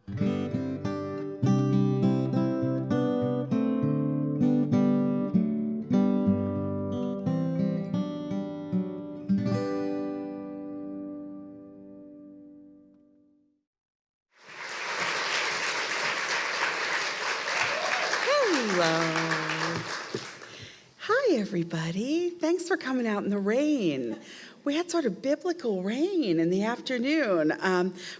Hello. Hi, everybody. Thanks for coming out in the rain. We had sort of biblical rain in the afternoon,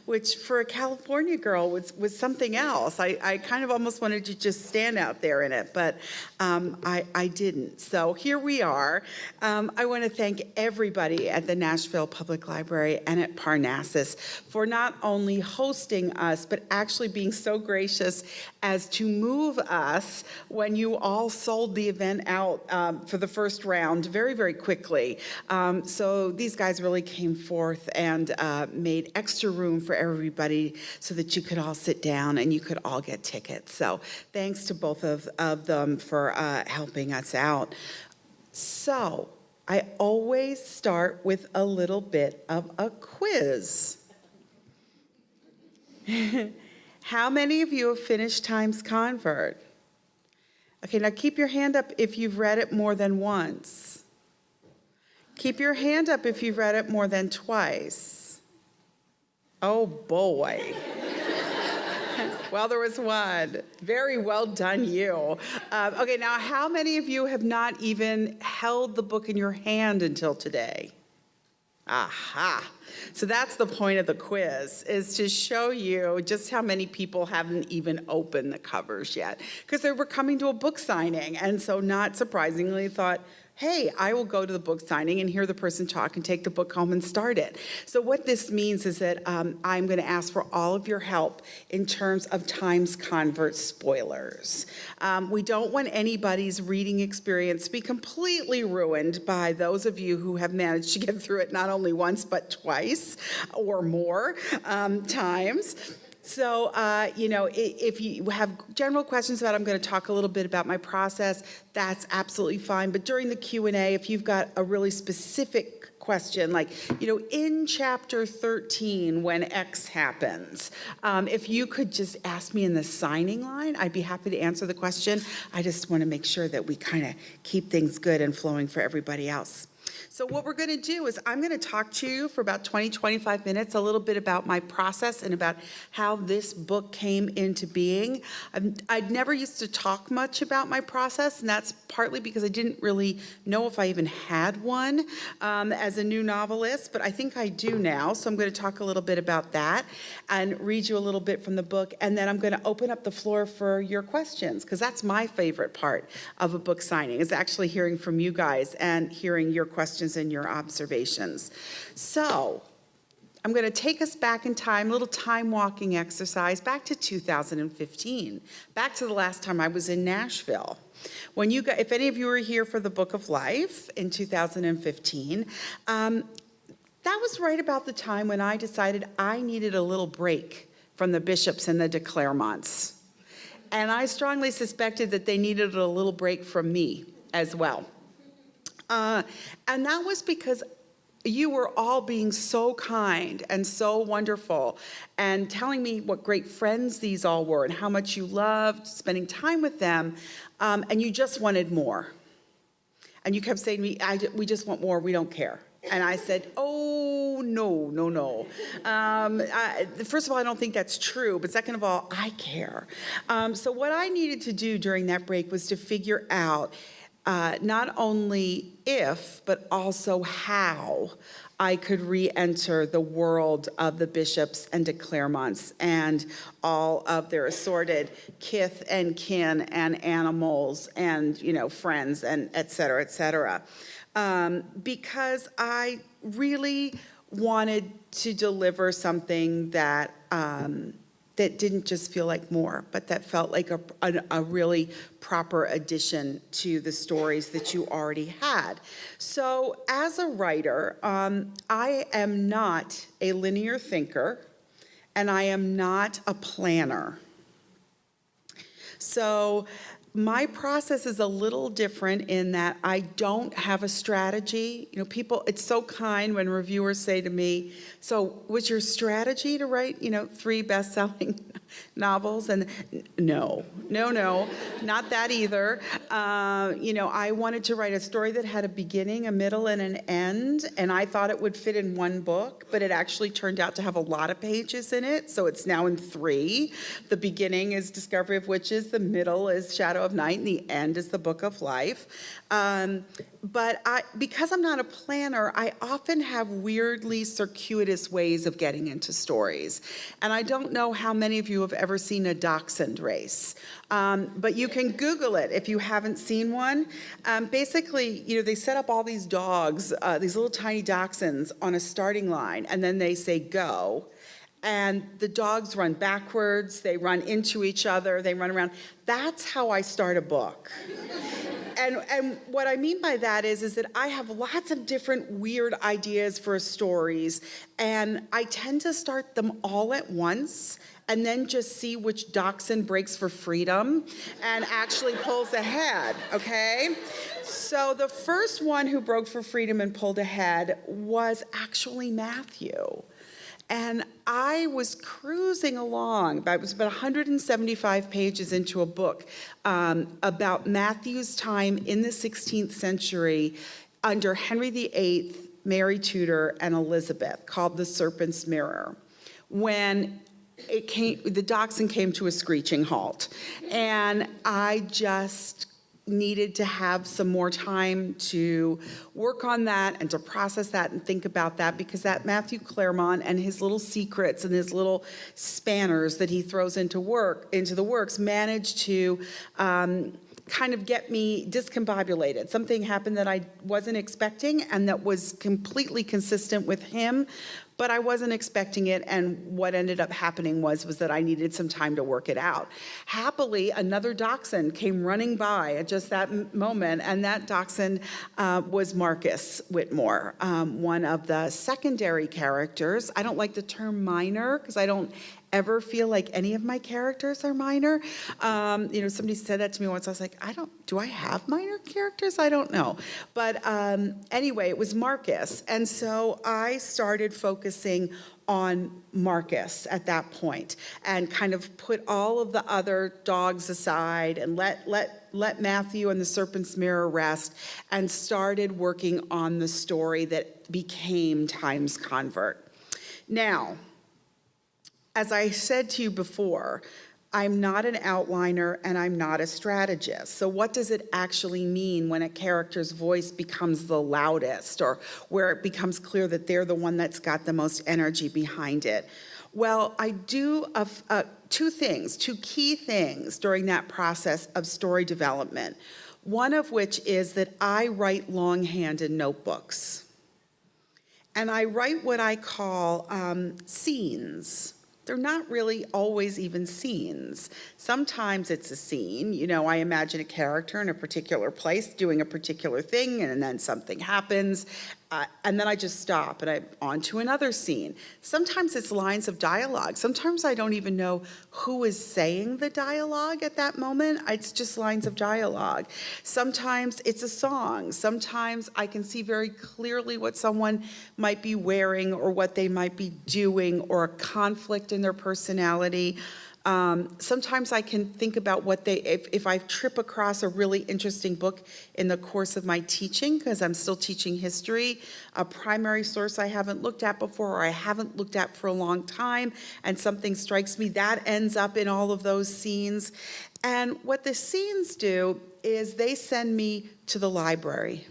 which for a California girl was something else. I kind of almost wanted to just stand out there in it, but I didn't. So here we are. I want to thank everybody at the Nashville Public Library and at Parnassus for not only hosting us, but actually being so gracious as to move us when you all sold the event out for the first round very, very quickly. So these guys really came forth and made extra room for everybody so that you could all sit down and you could all get tickets. So thanks to both of them for helping us out. So I always start with a little bit of a quiz. How many of you have finished Times Convert? Okay, now keep your hand up if you've read it more than once. Keep your hand up if you've read it more than twice. Oh boy. Well, there was one. Very well done, you. Okay, now how many of you have not even held the book in your hand until today? Aha. So that's the point of the quiz, is to show you just how many people haven't even opened the covers yet. Because they were coming to a book signing, and so not surprisingly thought, hey, I will go to the book signing and hear the person talk and take the book home and start it. So what this means is that I'm going to ask for all of your help in terms of Times Convert spoilers. We don't want anybody's reading experience to be completely ruined by those of you who have managed to get through it not only once but twice or more times. So, if you have general questions about it, I'm going to talk a little bit about my process. That's absolutely fine. But during the Q&A, if you've got a really specific question, like, in chapter 13, when X happens, if you could just ask me in the signing line, I'd be happy to answer the question. I just want to make sure that we kind of keep things good and flowing for everybody else. So what we're going to do is I'm going to talk to you for about 20-25 minutes, a little bit about my process and about how this book came into being. I'd never used to talk much about my process, and that's partly because I didn't really know if I even had one as a new novelist, but I think I do now. So I'm going to talk a little bit about that and read you a little bit from the book, and then I'm going to open up the floor for your questions, because that's my favorite part of a book signing, is actually hearing from you guys and hearing your questions and your observations. So I'm going to take us back in time, a little time walking exercise, back to 2015, back to the last time I was in Nashville. When you if any of you were here for the Book of Life in 2015, that was right about the time when I decided I needed a little break from the bishops and the de Claremonts. And I strongly suspected that they needed a little break from me as well. And that was because you were all being so kind and so wonderful and telling me what great friends these all were and how much you loved spending time with them, and you just wanted more. And you kept saying to me, we just want more, we don't care. And I said, oh, no. First of all, I don't think that's true, but second of all, I care. So what I needed to do during that break was to figure out not only if, but also how I could re-enter the world of the bishops and de Claremonts and all of their assorted kith and kin and animals and, friends and et cetera, because I really wanted to deliver something that that didn't just feel like more, but that felt like a really proper addition to the stories that you already had. So as a writer, I am not a linear thinker, and I am not a planner. So My process is a little different in that I don't have a strategy. You know, people, it's so kind when reviewers say to me, so was your strategy to write, 3 best-selling novels? And no, not that either. I wanted to write a story that had a beginning, a middle, and an end, and I thought it would fit in one book, but it actually turned out to have a lot of pages in it, so it's now in 3. The beginning is Discovery of Witches, the middle is Shadow of Night, and the end is the Book of Life. But because I'm not a planner, I often have weirdly circuitous ways of getting into stories. And I don't know how many of you have ever seen a dachshund race, but you can Google it if you haven't seen one. Basically, they set up all these dogs, these little tiny dachshunds on a starting line, and then they say go. And the dogs run backwards, they run into each other, they run around. That's how I start a book. And what I mean by that is that I have lots of different weird ideas for stories, and I tend to start them all at once and then just see which dachshund breaks for freedom and actually pulls ahead, okay? So the first one who broke for freedom and pulled ahead was actually Matthew. And I was cruising along, I was about 175 pages into a book about Matthew's time in the 16th century under Henry VIII, Mary Tudor, and Elizabeth, called The Serpent's Mirror, when the dachshund came to a screeching halt. And I just needed to have some more time to work on that and to process that and think about that, because that Matthew Claremont and his little secrets and his little spanners that he throws into the works managed to kind of get me discombobulated. Something happened that I wasn't expecting and that was completely consistent with him, but I wasn't expecting it, and what ended up happening was that I needed some time to work it out. Happily, another dachshund came running by at just that moment, and that dachshund was Marcus Whitmore, one of the secondary characters. I don't like the term minor, because I don't ever feel like any of my characters are minor. Somebody said that to me once. I was like, do I have minor characters? I don't know. But anyway, it was Marcus. And so I started focusing on Marcus at that point and kind of put all of the other dogs aside and let Matthew and the Serpent's Mirror rest, and started working on the story that became Times Convert. Now, as I said to you before, I'm not an outliner and I'm not a strategist. So what does it actually mean when a character's voice becomes the loudest, or where it becomes clear that they're the one that's got the most energy behind it? Well, I do two key things during that process of story development. One of which is that I write longhand in notebooks. And I write what I call scenes. They're not really always even scenes. Sometimes it's a scene. I imagine a character in a particular place doing a particular thing, and then something happens, and then I just stop and I'm on to another scene. Sometimes it's lines of dialogue. Sometimes I don't even know who is saying the dialogue at that moment. It's just lines of dialogue. Sometimes it's a song. Sometimes I can see very clearly what someone might be wearing or what they might be doing, or a conflict in their personality. Sometimes I can think about if I trip across a really interesting book in the course of my teaching, because I'm still teaching history, a primary source I haven't looked at before, or I haven't looked at for a long time, and something strikes me, that ends up in all of those scenes. And what the scenes do is they send me to the library,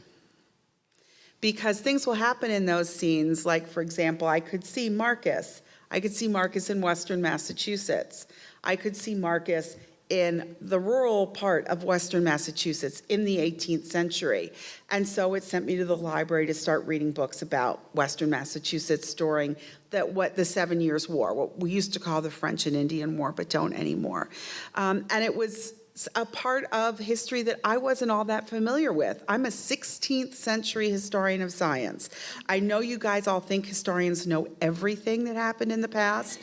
because things will happen in those scenes. Like, for example, I could see Marcus in Western Massachusetts. I could see Marcus in the rural part of Western Massachusetts in the 18th century. And so it sent me to the library to start reading books about Western Massachusetts during the 7 Years' War, what we used to call the French and Indian War, but don't anymore. And it was a part of history that I wasn't all that familiar with. I'm a 16th century historian of science. I know you guys all think historians know everything that happened in the past,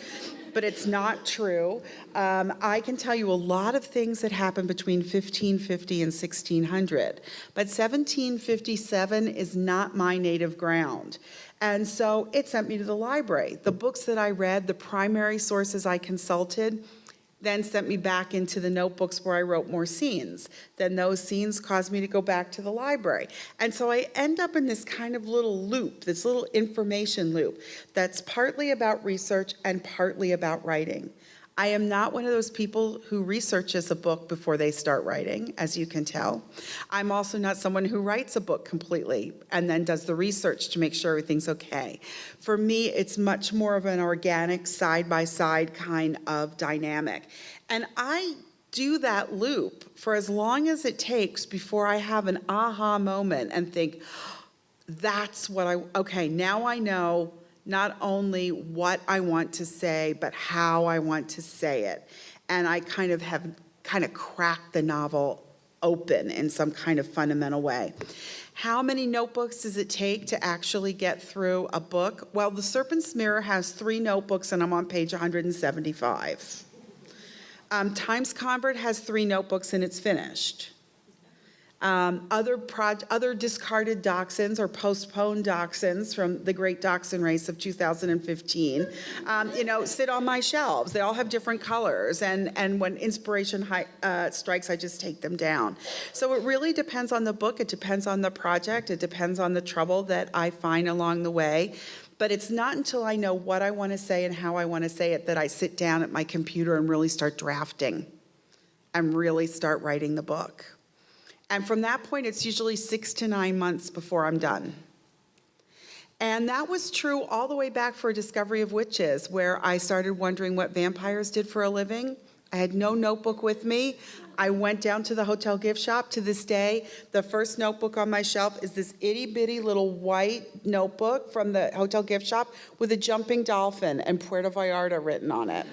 but it's not true. I can tell you a lot of things that happened between 1550 and 1600, but 1757 is not my native ground. And so it sent me to the library. The books that I read, the primary sources I consulted, then sent me back into the notebooks where I wrote more scenes. Then those scenes caused me to go back to the library. And so I end up in this kind of little loop, this little information loop that's partly about research and partly about writing. I am not one of those people who researches a book before they start writing, as you can tell. I'm also not someone who writes a book completely and then does the research to make sure everything's okay. For me, it's much more of an organic, side-by-side kind of dynamic. And I do that loop for as long as it takes before I have an aha moment and think, that's what okay, now I know not only what I want to say, but how I want to say it. And I kind of cracked the novel open in some kind of fundamental way. How many notebooks does it take to actually get through a book? Well, The Serpent's Mirror has 3 notebooks, and I'm on page 175. Times Convert has 3 notebooks, and it's finished. Other discarded dachshunds or postponed dachshunds from the Great Dachshund Race of 2015, sit on my shelves. They all have different colors, and when inspiration strikes, I just take them down. So it really depends on the book. It depends on the project. It depends on the trouble that I find along the way. But it's not until I know what I want to say and how I want to say it that I sit down at my computer and really start drafting and really start writing the book. And from that point, it's usually 6 to 9 months before I'm done. And that was true all the way back for Discovery of Witches, where I started wondering what vampires did for a living. I had no notebook with me. I went down to the hotel gift shop. To this day, the first notebook on my shelf is this itty-bitty little white notebook from the hotel gift shop with a jumping dolphin and Puerto Vallarta written on it.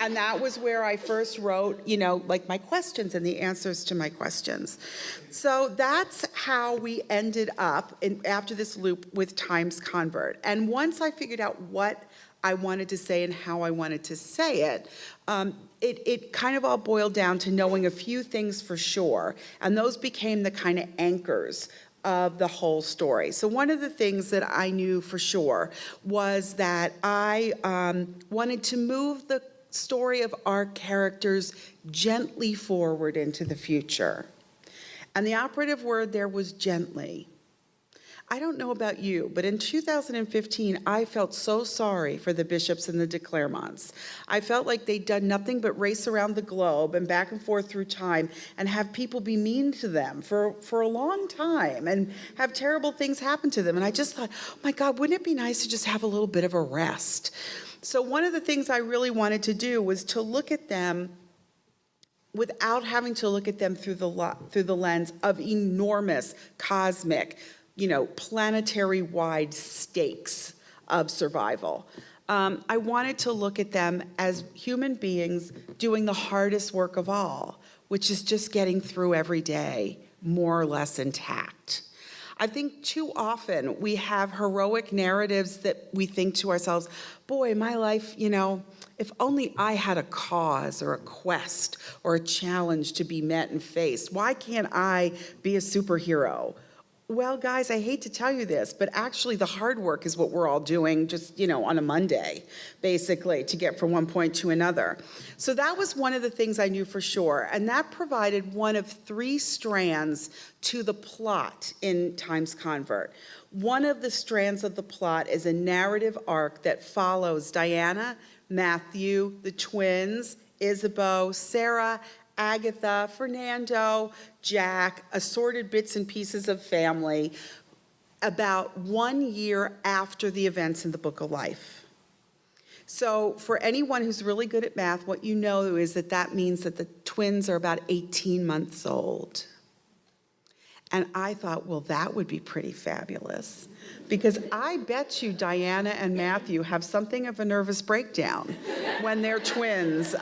And that was where I first wrote, my questions and the answers to my questions. So that's how we ended up after this loop with Times Convert. And once I figured out what I wanted to say and how I wanted to say it, it kind of all boiled down to knowing a few things for sure. And those became the kind of anchors of the whole story. So one of the things that I knew for sure was that I wanted to move the story of our characters gently forward into the future. And the operative word there was gently. I don't know about you, but in 2015, I felt so sorry for the Bishops and the de Clermonts. I felt like they'd done nothing but race around the globe and back and forth through time and have people be mean to them for a long time and have terrible things happen to them. And I just thought, oh my God, wouldn't it be nice to just have a little bit of a rest? So one of the things I really wanted to do was to look at them without having to look at them through the lens of enormous, cosmic, planetary-wide stakes of survival. I wanted to look at them as human beings doing the hardest work of all, which is just getting through every day, more or less intact. I think too often we have heroic narratives that we think to ourselves, boy, my life, if only I had a cause or a quest or a challenge to be met and faced. Why can't I be a superhero? Well, guys, I hate to tell you this, but actually the hard work is what we're all doing just, on a Monday, basically, to get from one point to another. So that was one of the things I knew for sure, and that provided one of 3 strands to the plot in Times Convert. One of the strands of the plot is a narrative arc that follows Diana, Matthew, the twins, Isabeau, Sarah, Agatha, Fernando, Jack, assorted bits and pieces of family, about 1 year after the events in the Book of Life. So for anyone who's really good at math, what you know is that means that the twins are about 18 months old. And I thought, well, that would be pretty fabulous. Because I bet you Diana and Matthew have something of a nervous breakdown when their twins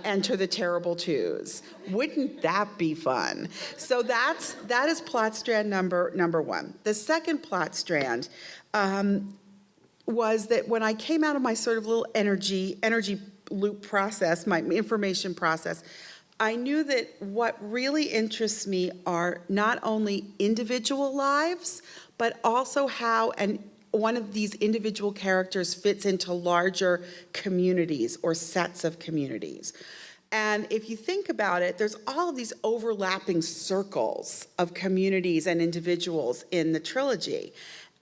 enter the terrible twos. Wouldn't that be fun? So that is plot strand number one. The second plot strand was that when I came out of my sort of little energy loop process, my information process, I knew that what really interests me are not only individual lives, but also how one of these individual characters fits into larger communities or sets of communities. And if you think about it, there's all of these overlapping circles of communities and individuals in the trilogy.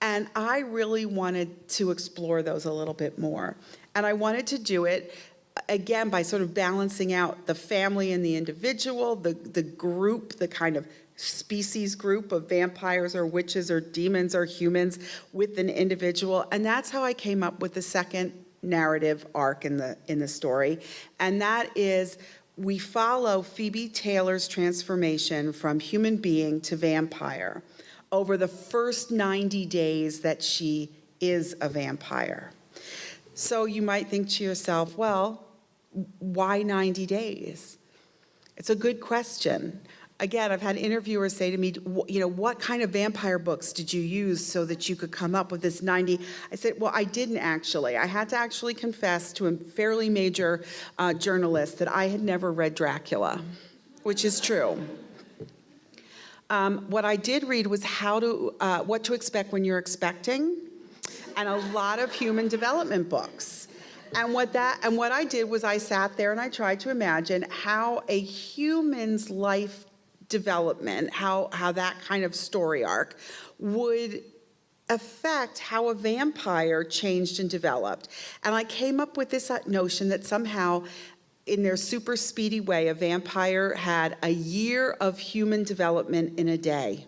And I really wanted to explore those a little bit more. And I wanted to do it again, by sort of balancing out the family and the individual, the group, the kind of species group of vampires or witches or demons or humans with an individual. And that's how I came up with the second narrative arc in the story. And that is, we follow Phoebe Taylor's transformation from human being to vampire over the first 90 days that she is a vampire. So you might think to yourself, well, why 90 days? It's a good question. Again, I've had interviewers say to me, what kind of vampire books did you use so that you could come up with this 90? I said, well, I didn't actually. I had to actually confess to a fairly major journalist that I had never read Dracula, which is true. What I did read was what to expect when you're expecting, and a lot of human development books. And what I did was I sat there and I tried to imagine how a human's life development, how that kind of story arc would affect how a vampire changed and developed. And I came up with this notion that somehow, in their super speedy way, a vampire had a year of human development in a day.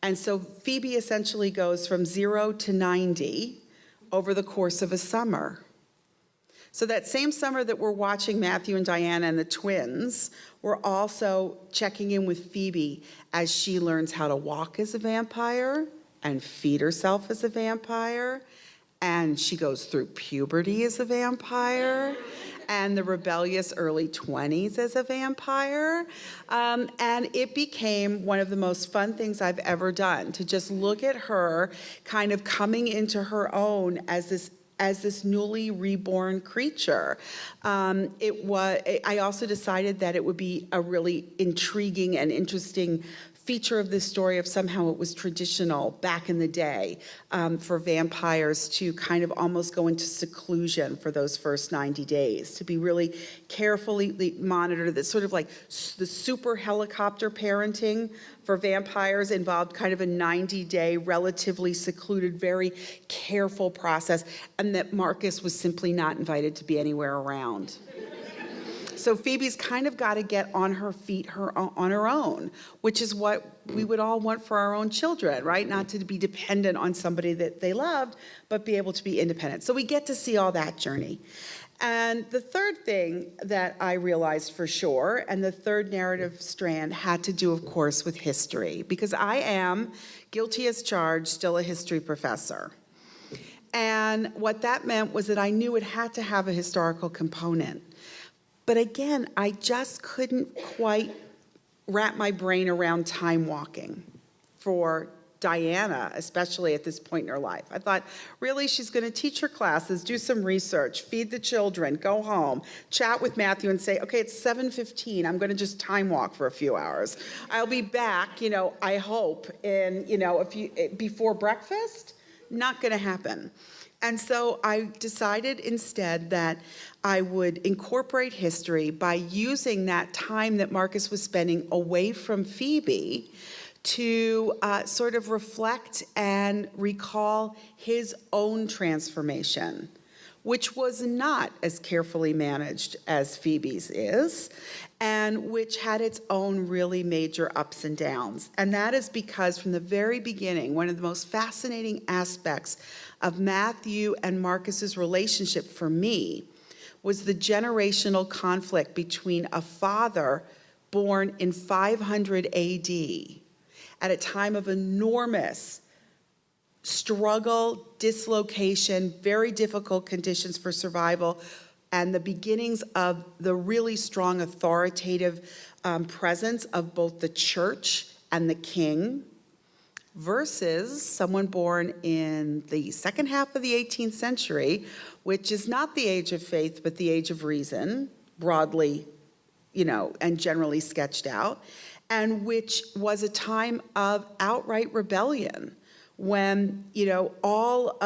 And so Phoebe essentially goes from 0 to 90 over the course of a summer. So that same summer that we're watching Matthew and Diana and the twins, we're also checking in with Phoebe as she learns how to walk as a vampire and feed herself as a vampire. And she goes through puberty as a vampire and the rebellious early 20s as a vampire. And it became one of the most fun things I've ever done, to just look at her kind of coming into her own as this newly reborn creature. I also decided that it would be a really intriguing and interesting feature of this story if somehow it was traditional back in the day for vampires to kind of almost go into seclusion for those first 90 days, to be really carefully monitored. That sort of like the super helicopter parenting for vampires involved kind of a 90-day, relatively secluded, very careful process, and that Marcus was simply not invited to be anywhere around. So Phoebe's kind of got to get on her feet on her own, which is what we would all want for our own children, right? Not to be dependent on somebody that they loved, but be able to be independent. So we get to see all that journey. And the third thing that I realized for sure, and the third narrative strand, had to do, of course, with history, because I am, guilty as charged, still a history professor. And what that meant was that I knew it had to have a historical component. But again, I just couldn't quite wrap my brain around time walking for Diana, especially at this point in her life. I thought, really, she's going to teach her classes, do some research, feed the children, go home, chat with Matthew and say, okay, it's 7:15. I'm going to just time walk for a few hours. I'll be back, I hope, before breakfast. Not going to happen. And so I decided instead that I would incorporate history by using that time that Marcus was spending away from Phoebe to sort of reflect and recall his own transformation, which was not as carefully managed as Phoebe's is, and which had its own really major ups and downs. And that is because from the very beginning, one of the most fascinating aspects of Matthew and Marcus's relationship for me was the generational conflict between a father born in 500 AD, at a time of enormous struggle, dislocation, very difficult conditions for survival, and the beginnings of the really strong authoritative presence of both the church and the king, versus someone born in the second half of the 18th century, which is not the age of faith, but the age of reason, broadly, and generally sketched out, and which was a time of outright rebellion when, all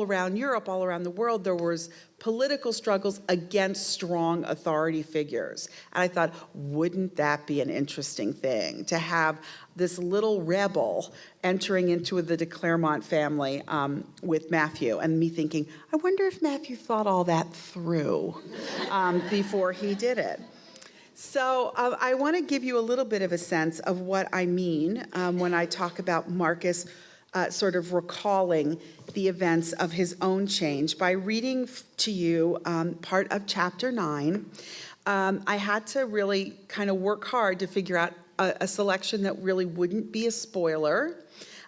around Europe, all around the world, there was political struggles against strong authority figures. And I thought, wouldn't that be an interesting thing to have this little rebel entering into the de Clermont family with Matthew, and me thinking, I wonder if Matthew thought all that through before he did it. So I want to give you a little bit of a sense of what I mean when I talk about Marcus sort of recalling the events of his own change by reading to you part of chapter 9. I had to really kind of work hard to figure out a selection that really wouldn't be a spoiler.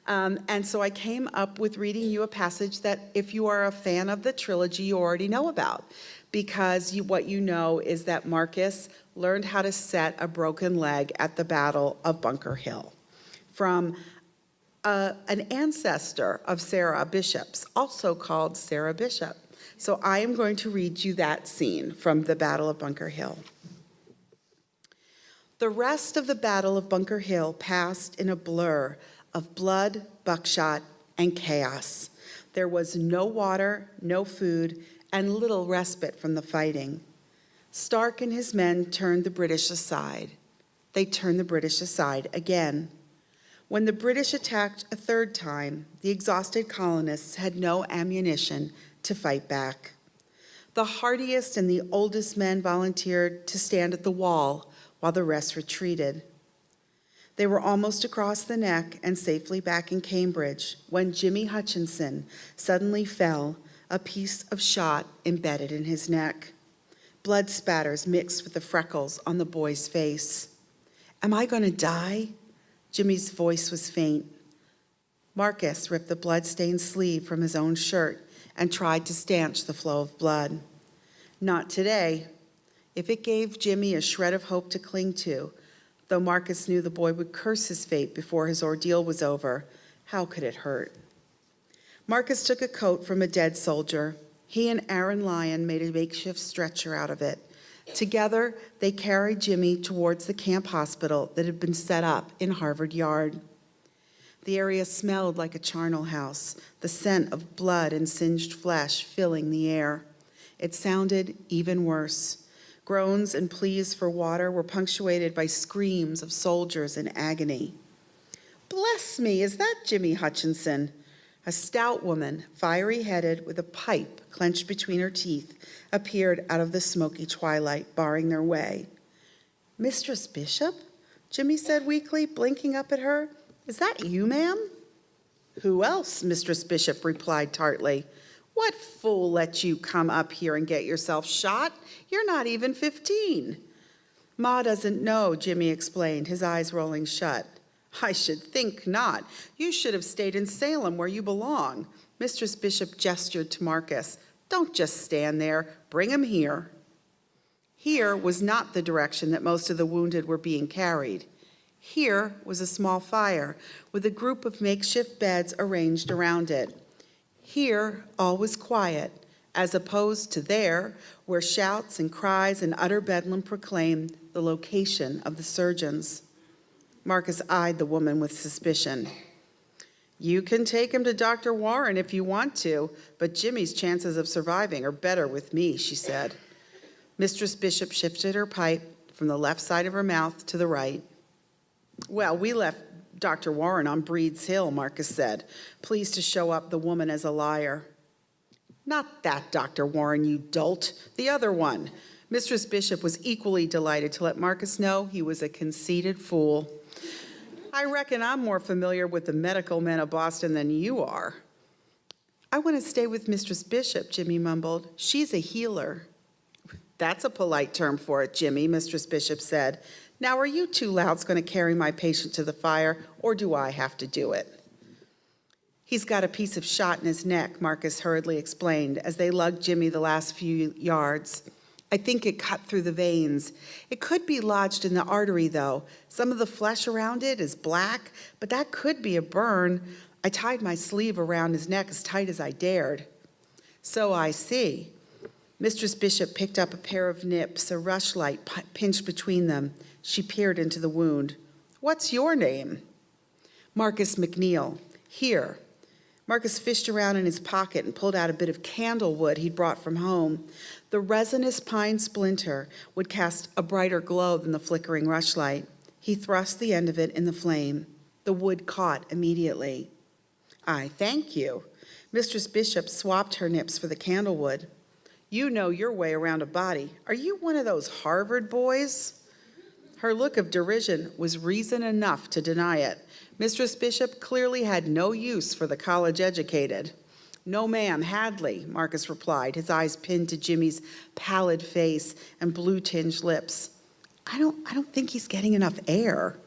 And so I came up with reading you a passage that, if you are a fan of the trilogy, you already know about, because what you know is that Marcus learned how to set a broken leg at the Battle of Bunker Hill from an ancestor of Sarah Bishop's, also called Sarah Bishop. So I am going to read you that scene from the Battle of Bunker Hill. The rest of the Battle of Bunker Hill passed in a blur of blood, buckshot, and chaos. There was no water, no food, and little respite from the fighting. Stark and his men turned the British aside. They turned the British aside again. When the British attacked a third time, the exhausted colonists had no ammunition to fight back. The hardiest and the oldest men volunteered to stand at the wall while the rest retreated. They were almost across the neck and safely back in Cambridge when Jimmy Hutchinson suddenly fell, a piece of shot embedded in his neck. Blood spatters mixed with the freckles on the boy's face. Am I going to die? Jimmy's voice was faint. Marcus ripped the blood-stained sleeve from his own shirt and tried to stanch the flow of blood. Not today. If it gave Jimmy a shred of hope to cling to, though Marcus knew the boy would curse his fate before his ordeal was over, how could it hurt? Marcus took a coat from a dead soldier. He and Aaron Lyon made a makeshift stretcher out of it. Together, they carried Jimmy towards the camp hospital that had been set up in Harvard Yard. The area smelled like a charnel house, the scent of blood and singed flesh filling the air. It sounded even worse. Groans and pleas for water were punctuated by screams of soldiers in agony. Bless me, is that Jimmy Hutchinson? A stout woman, fiery-headed, with a pipe clenched between her teeth, appeared out of the smoky twilight, barring their way. Mistress Bishop? Jimmy said weakly, blinking up at her. Is that you, ma'am? Who else? Mistress Bishop replied tartly. What fool let you come up here and get yourself shot? You're not even 15. Ma doesn't know, Jimmy explained, his eyes rolling shut. I should think not. You should have stayed in Salem where you belong. Mistress Bishop gestured to Marcus. Don't just stand there. Bring him here. Here was not the direction that most of the wounded were being carried. Here was a small fire with a group of makeshift beds arranged around it. Here, all was quiet, as opposed to there, where shouts and cries and utter bedlam proclaimed the location of the surgeons. Marcus eyed the woman with suspicion. You can take him to Dr. Warren if you want to, but Jimmy's chances of surviving are better with me, she said. Mistress Bishop shifted her pipe from the left side of her mouth to the right. Well, we left Dr. Warren on Breed's Hill, Marcus said, pleased to show up the woman as a liar. Not that Dr. Warren, you dolt, the other one. Mistress Bishop was equally delighted to let Marcus know he was a conceited fool. I reckon I'm more familiar with the medical men of Boston than you are. I want to stay with Mistress Bishop, Jimmy mumbled. She's a healer. That's a polite term for it, Jimmy, Mistress Bishop said. Now, are you two louds going to carry my patient to the fire, or do I have to do it? He's got a piece of shot in his neck, Marcus hurriedly explained as they lugged Jimmy the last few yards. I think it cut through the veins. It could be lodged in the artery, though. Some of the flesh around it is black, but that could be a burn. I tied my sleeve around his neck as tight as I dared. So I see. Mistress Bishop picked up a pair of nips, a rushlight pinched between them. She peered into the wound. What's your name? Marcus McNeil. Here. Marcus fished around in his pocket and pulled out a bit of candle wood he'd brought from home. The resinous pine splinter would cast a brighter glow than the flickering rushlight. He thrust the end of it in the flame. The wood caught immediately. I thank you. Mistress Bishop swapped her nips for the candlewood. You know your way around a body. Are you one of those Harvard boys? Her look of derision was reason enough to deny it. Mistress Bishop clearly had no use for the college-educated. No, ma'am, Hadley, Marcus replied, his eyes pinned to Jimmy's pallid face and blue-tinged lips. I don't think he's getting enough air.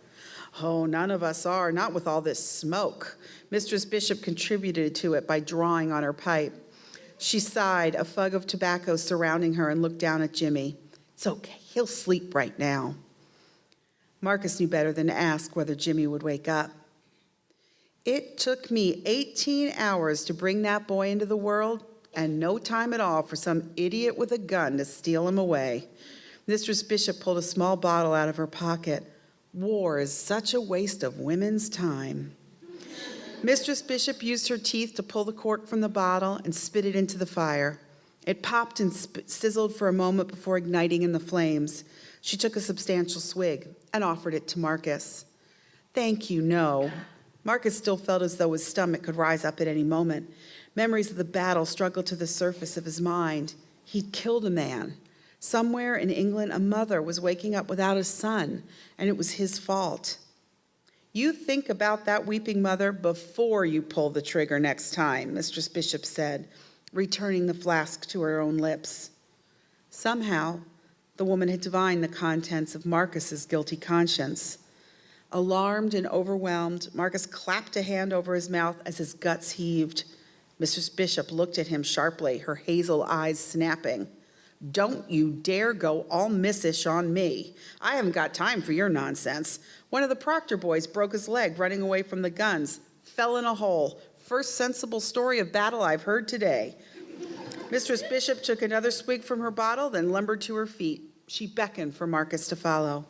Oh, none of us are, not with all this smoke. Mistress Bishop contributed to it by drawing on her pipe. She sighed, a fug of tobacco surrounding her, and looked down at Jimmy. It's okay, he'll sleep right now. Marcus knew better than to ask whether Jimmy would wake up. It took me 18 hours to bring that boy into the world, and no time at all for some idiot with a gun to steal him away. Mistress Bishop pulled a small bottle out of her pocket. War is such a waste of women's time. Mistress Bishop used her teeth to pull the cork from the bottle and spit it into the fire. It popped and sizzled for a moment before igniting in the flames. She took a substantial swig and offered it to Marcus. Thank you, no. Marcus still felt as though his stomach could rise up at any moment. Memories of the battle struggled to the surface of his mind. He'd killed a man. Somewhere in England, a mother was waking up without a son, and it was his fault. You think about that weeping mother before you pull the trigger next time, Mistress Bishop said, returning the flask to her own lips. Somehow, the woman had divined the contents of Marcus's guilty conscience. Alarmed and overwhelmed, Marcus clapped a hand over his mouth as his guts heaved. Mistress Bishop looked at him sharply, her hazel eyes snapping. Don't you dare go all missish on me. I haven't got time for your nonsense. One of the Proctor boys broke his leg running away from the guns, fell in a hole. First sensible story of battle I've heard today. Mistress Bishop took another swig from her bottle, then lumbered to her feet. She beckoned for Marcus to follow.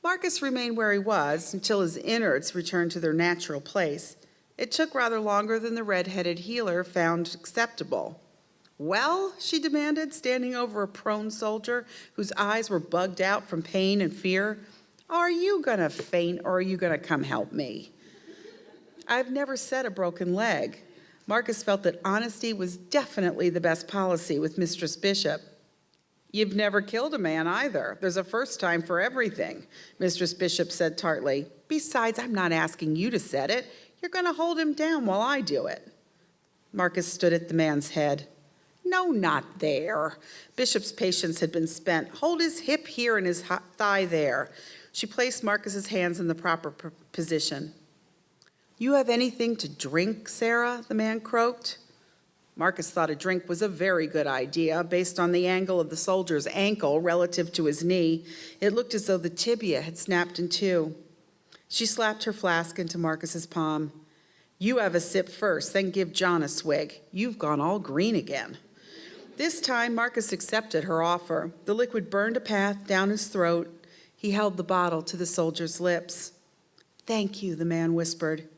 Marcus remained where he was until his innards returned to their natural place. It took rather longer than the red-headed healer found acceptable. Well, she demanded, standing over a prone soldier whose eyes were bugged out from pain and fear. Are you going to faint or are you going to come help me? I've never said a broken leg. Marcus felt that honesty was definitely the best policy with Mistress Bishop. You've never killed a man either. There's a first time for everything, Mistress Bishop said tartly. Besides, I'm not asking you to set it. You're going to hold him down while I do it. Marcus stood at the man's head. No, not there. Bishop's patience had been spent. Hold his hip here and his thigh there. She placed Marcus's hands in the proper position. You have anything to drink, Sarah? The man croaked. Marcus thought a drink was a very good idea based on the angle of the soldier's ankle relative to his knee. It looked as though the tibia had snapped in two. She slapped her flask into Marcus's palm. You have a sip first, then give John a swig. You've gone all green again. This time, Marcus accepted her offer. The liquid burned a path down his throat. He held the bottle to the soldier's lips. Thank you, the man whispered.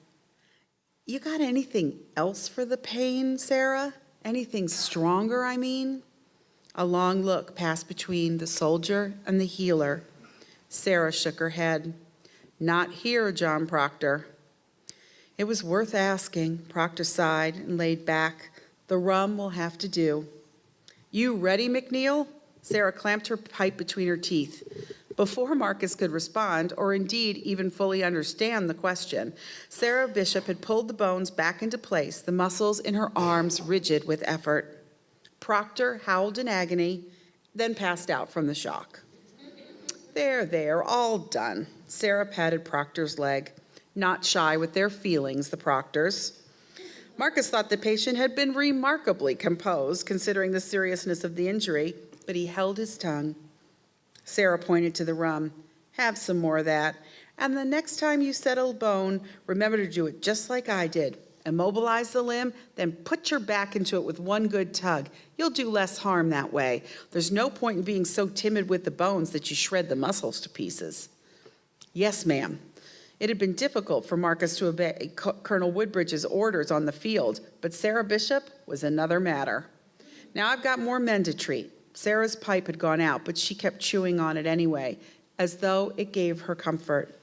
You got anything else for the pain, Sarah? Anything stronger, I mean? A long look passed between the soldier and the healer. Sarah shook her head. Not here, John Proctor. It was worth asking. Proctor sighed and laid back. The rum will have to do. You ready, McNeil? Sarah clamped her pipe between her teeth. Before Marcus could respond, or indeed even fully understand the question, Sarah Bishop had pulled the bones back into place, the muscles in her arms rigid with effort. Proctor howled in agony, then passed out from the shock. There, all done. Sarah patted Proctor's leg. Not shy with their feelings, the Proctors. Marcus thought the patient had been remarkably composed, considering the seriousness of the injury, but he held his tongue. Sarah pointed to the rum. Have some more of that. And the next time you settle a bone, remember to do it just like I did. Immobilize the limb, then put your back into it with one good tug. You'll do less harm that way. There's no point in being so timid with the bones that you shred the muscles to pieces. Yes, ma'am. It had been difficult for Marcus to obey Colonel Woodbridge's orders on the field, but Sarah Bishop was another matter. Now I've got more men to treat. Sarah's pipe had gone out, but she kept chewing on it anyway, as though it gave her comfort.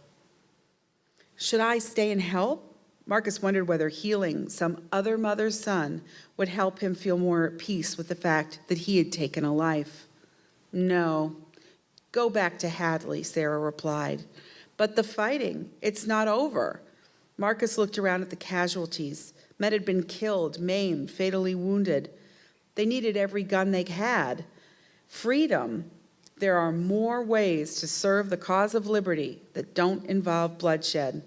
Should I stay and help? Marcus wondered whether healing some other mother's son would help him feel more at peace with the fact that he had taken a life. No. Go back to Hadley, Sarah replied. But the fighting, it's not over. Marcus looked around at the casualties. Men had been killed, maimed, fatally wounded. They needed every gun they had. Freedom. There are more ways to serve the cause of liberty that don't involve bloodshed.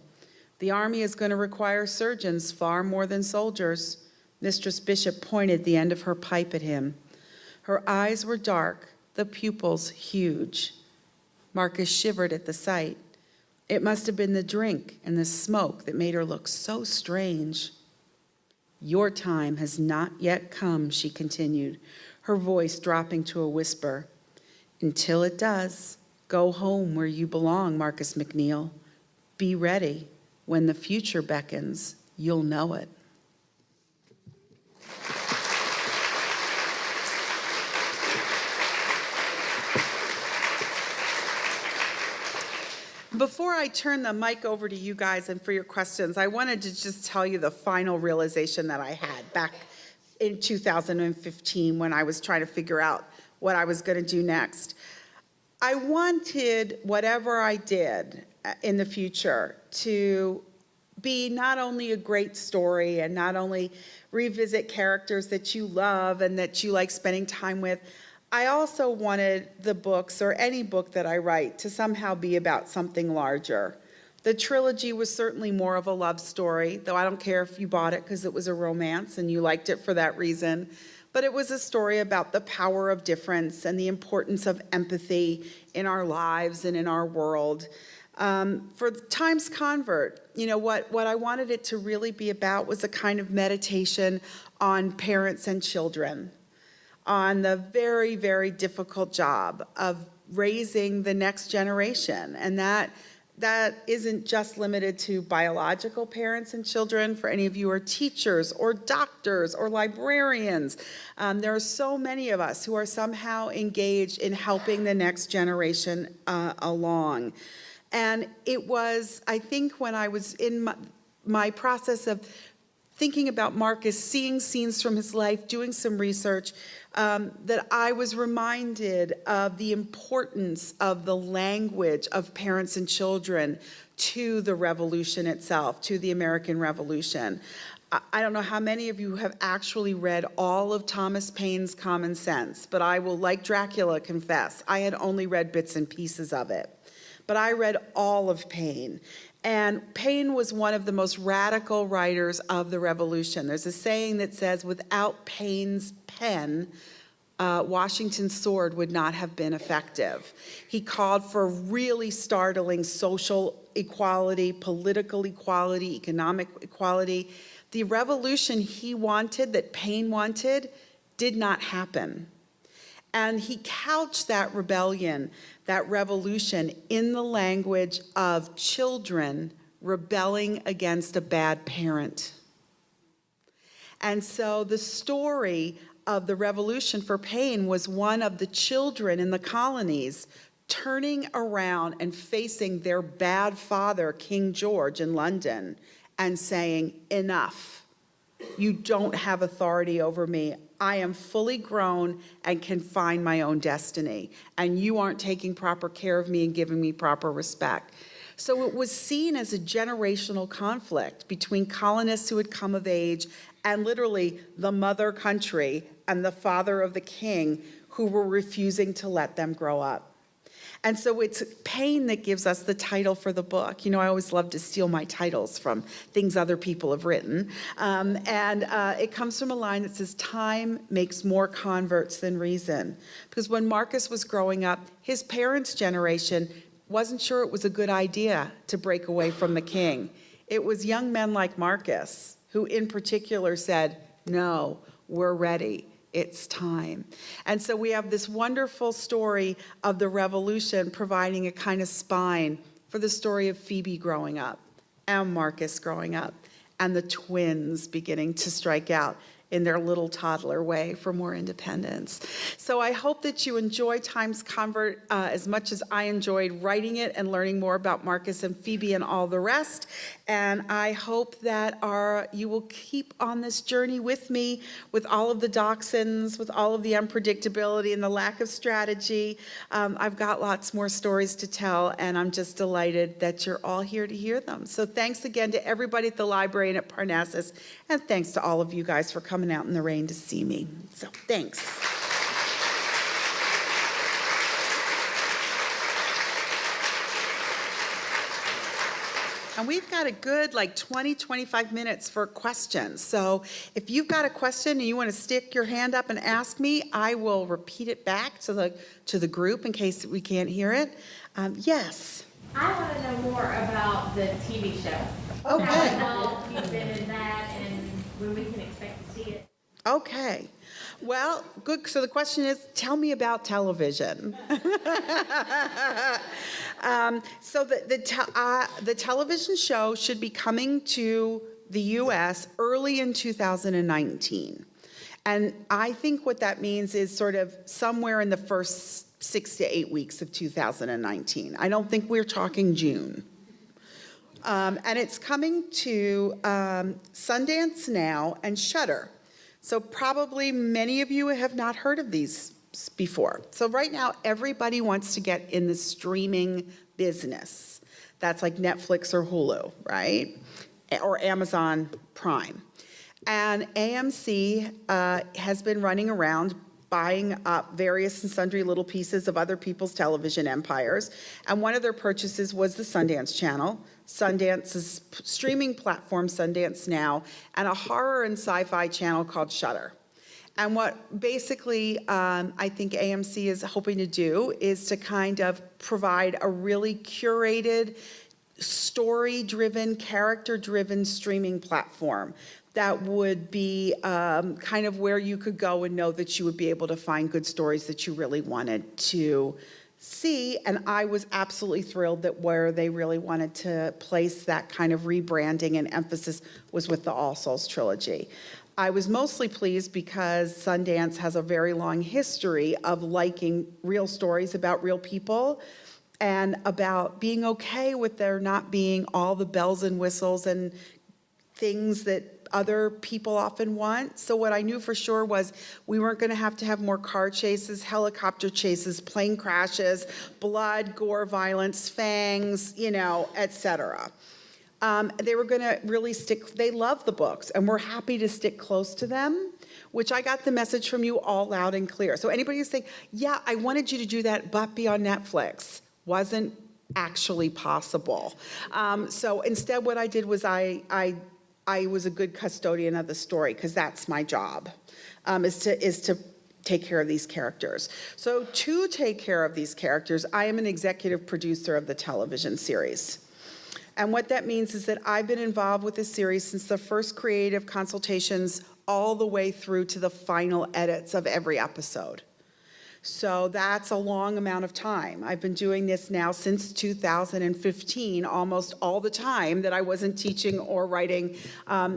The Army is going to require surgeons far more than soldiers. Mistress Bishop pointed the end of her pipe at him. Her eyes were dark, the pupils huge. Marcus shivered at the sight. It must have been the drink and the smoke that made her look so strange. Your time has not yet come, she continued, her voice dropping to a whisper. Until it does, go home where you belong, Marcus McNeil. Be ready. When the future beckons, you'll know it. Before I turn the mic over to you guys and for your questions, I wanted to just tell you the final realization that I had back in 2015 when I was trying to figure out what I was going to do next. I wanted whatever I did in the future to be not only a great story and not only revisit characters that you love and that you like spending time with, I also wanted the books, or any book that I write, to somehow be about something larger. The trilogy was certainly more of a love story, though I don't care if you bought it because it was a romance and you liked it for that reason. But it was a story about the power of difference and the importance of empathy in our lives and in our world. For Times Convert, what I wanted it to really be about was a kind of meditation on parents and children, on the very, very difficult job of raising the next generation. And that isn't just limited to biological parents and children. For any of you who are teachers or doctors or librarians, there are so many of us who are somehow engaged in helping the next generation along. And it was, I think, when I was in my process of thinking about Marcus, seeing scenes from his life, doing some research, that I was reminded of the importance of the language of parents and children to the revolution itself, to the American Revolution. I don't know how many of you have actually read all of Thomas Paine's Common Sense, but I will, like Dracula, confess, I had only read bits and pieces of it. But I read all of Paine. And Paine was one of the most radical writers of the Revolution. There's a saying that says, without Paine's pen, Washington's sword would not have been effective. He called for really startling social equality, political equality, economic equality. The revolution he wanted, that Paine wanted, did not happen. And he couched that rebellion, that revolution, in the language of children rebelling against a bad parent. And so the story of the revolution for Paine was one of the children in the colonies turning around and facing their bad father, King George, in London, and saying, enough. You don't have authority over me. I am fully grown and can find my own destiny, and you aren't taking proper care of me and giving me proper respect. So it was seen as a generational conflict between colonists who had come of age and literally the mother country and the father of the king who were refusing to let them grow up. And so it's pain that gives us the title for the book. You know, I always love to steal my titles from things other people have written. It comes from a line that says, "Time makes more converts than reason." Because when Marcus was growing up, his parents' generation wasn't sure it was a good idea to break away from the king. It was young men like Marcus who in particular said, "No, we're ready. It's time." And so we have this wonderful story of the revolution providing a kind of spine for the story of Phoebe growing up and Marcus growing up and the twins beginning to strike out in their little toddler way for more independence. So I hope that you enjoy Times Convert as much as I enjoyed writing it and learning more about Marcus and Phoebe and all the rest. And I hope that you will keep on this journey with me, with all of the dachshunds, with all of the unpredictability and the lack of strategy. I've got lots more stories to tell, and I'm just delighted that you're all here to hear them. So thanks again to everybody at the library and at Parnassus, and thanks to all of you guys for coming out in the rain to see me. So thanks. And we've got a good 20, 25 minutes for questions. So if you've got a question and you want to stick your hand up and ask me, I will repeat it back to the group in case we can't hear it. Yes. I want to know more about the TV show. Okay. How involved you've been in that and when we can expect to see it. Okay. Well, good. So the question is, tell me about television. So the television show should be coming to the U.S. early in 2019. And I think what that means is sort of somewhere in the first 6 to 8 weeks of 2019. I don't think we're talking June. And it's coming to Sundance Now and Shudder. So probably many of you have not heard of these before. So right now, everybody wants to get in the streaming business. That's like Netflix or Hulu, right? Or Amazon Prime. And AMC has been running around buying up various and sundry little pieces of other people's television empires. And one of their purchases was the Sundance Channel, Sundance's streaming platform, Sundance Now, and a horror and sci-fi channel called Shudder. And what basically I think AMC is hoping to do is to kind of provide a really curated, story-driven, character-driven streaming platform that would be kind of where you could go and know that you would be able to find good stories that you really wanted to see. And I was absolutely thrilled that where they really wanted to place that kind of rebranding and emphasis was with the All Souls trilogy. I was mostly pleased because Sundance has a very long history of liking real stories about real people and about being okay with there not being all the bells and whistles and things that other people often want. So what I knew for sure was we weren't going to have more car chases, helicopter chases, plane crashes, blood, gore, violence, fangs, etc. They were going to really they love the books, and we're happy to stick close to them, which I got the message from you all loud and clear. So anybody who's saying, yeah, I wanted you to do that, but be on Netflix, wasn't actually possible. So instead what I did was I was a good custodian of the story, because that's my job, is to take care of these characters. So to take care of these characters, I am an executive producer of the television series. And what that means is that I've been involved with this series since the first creative consultations all the way through to the final edits of every episode. So that's a long amount of time. I've been doing this now since 2015, almost all the time that I wasn't teaching or writing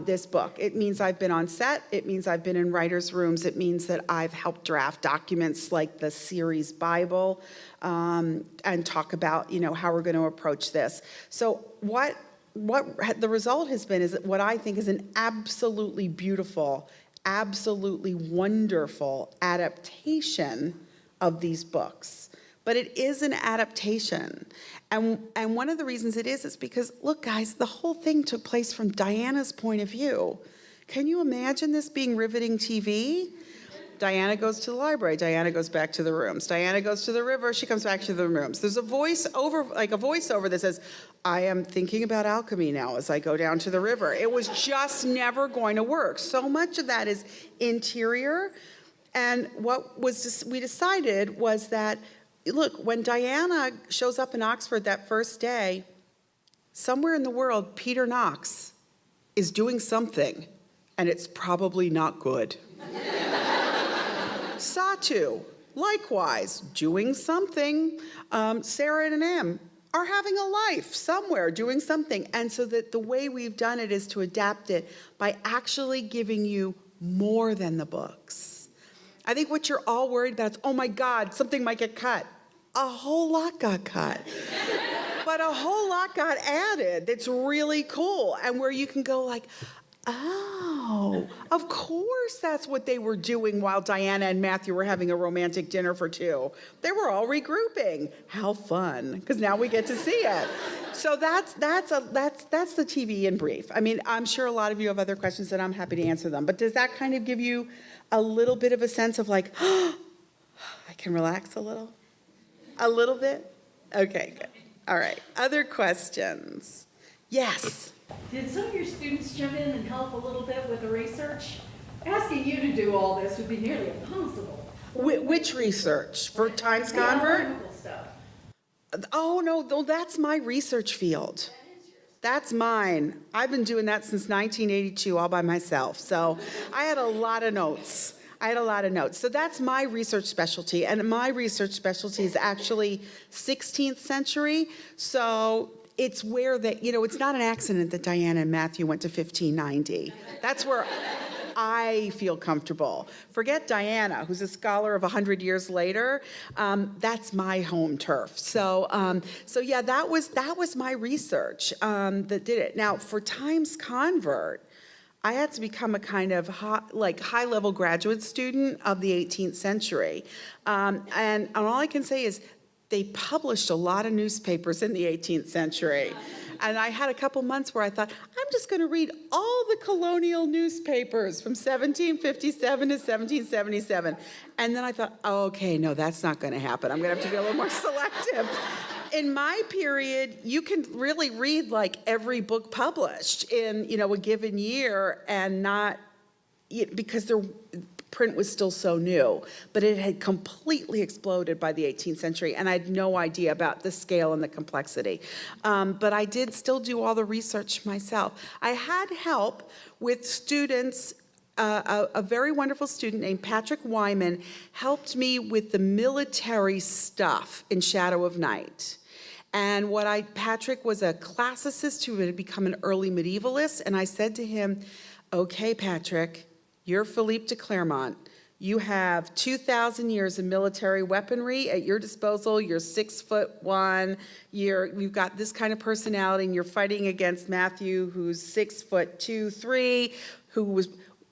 this book. It means I've been on set. It means I've been in writers' rooms. It means that I've helped draft documents like the series Bible and talk about, how we're going to approach this. So what the result has been is what I think is an absolutely beautiful, absolutely wonderful adaptation of these books. But it is an adaptation. And one of the reasons it is because, look, guys, the whole thing took place from Diana's point of view. Can you imagine this being riveting TV? Diana goes to the library. Diana goes back to the rooms. Diana goes to the river. She comes back to the rooms. There's a voiceover that says, I am thinking about alchemy now as I go down to the river. It was just never going to work. So much of that is interior. And what we decided was that, look, when Diana shows up in Oxford that first day, somewhere in the world, Peter Knox is doing something, and it's probably not good. Satu, likewise, doing something. Sarah and Em are having a life somewhere, doing something. And so that the way we've done it is to adapt it by actually giving you more than the books. I think what you're all worried about is, oh my God, something might get cut. A whole lot got cut. But a whole lot got added that's really cool, and where you can go like, oh, of course that's what they were doing while Diana and Matthew were having a romantic dinner for two. They were all regrouping. How fun, because now we get to see it. So that's the TV in brief. I mean, I'm sure a lot of you have other questions and I'm happy to answer them, but does that kind of give you a little bit of a sense of like, oh, I can relax a little? A little bit? Okay, good. All right, other questions? Yes? Did some of your students jump in and help a little bit with the research? Asking you to do all this would be nearly impossible. Which research? For Times Convert? Chemical stuff. Oh, no, that's my research field. That's mine. I've been doing that since 1982 all by myself. So I had a lot of notes. So that's my research specialty. And my research specialty is actually 16th century. So it's where it's not an accident that Diana and Matthew went to 1590. That's where I feel comfortable. Forget Diana, who's a scholar of 100 years later. That's my home turf. So yeah, that was my research that did it. Now, for Times Convert, I had to become a kind of high-level graduate student of the 18th century. And all I can say is they published a lot of newspapers in the 18th century. And I had a couple months where I thought, I'm just going to read all the colonial newspapers from 1757 to 1777. And then I thought, oh, okay, no, that's not going to happen. I'm going to have to be a little more selective. In my period, you can really read like every book published in a given year, and not because their print was still so new, but it had completely exploded by the 18th century, and I had no idea about the scale and the complexity. But I did still do all the research myself. I had help with students. A very wonderful student named Patrick Wyman helped me with the military stuff in Shadow of Night. And Patrick was a classicist who had become an early medievalist, and I said to him, okay, Patrick, you're Philippe de Clermont. You have 2,000 years of military weaponry at your disposal. You're 6'1". You've got this kind of personality, and you're fighting against Matthew, who's 6'2", 3",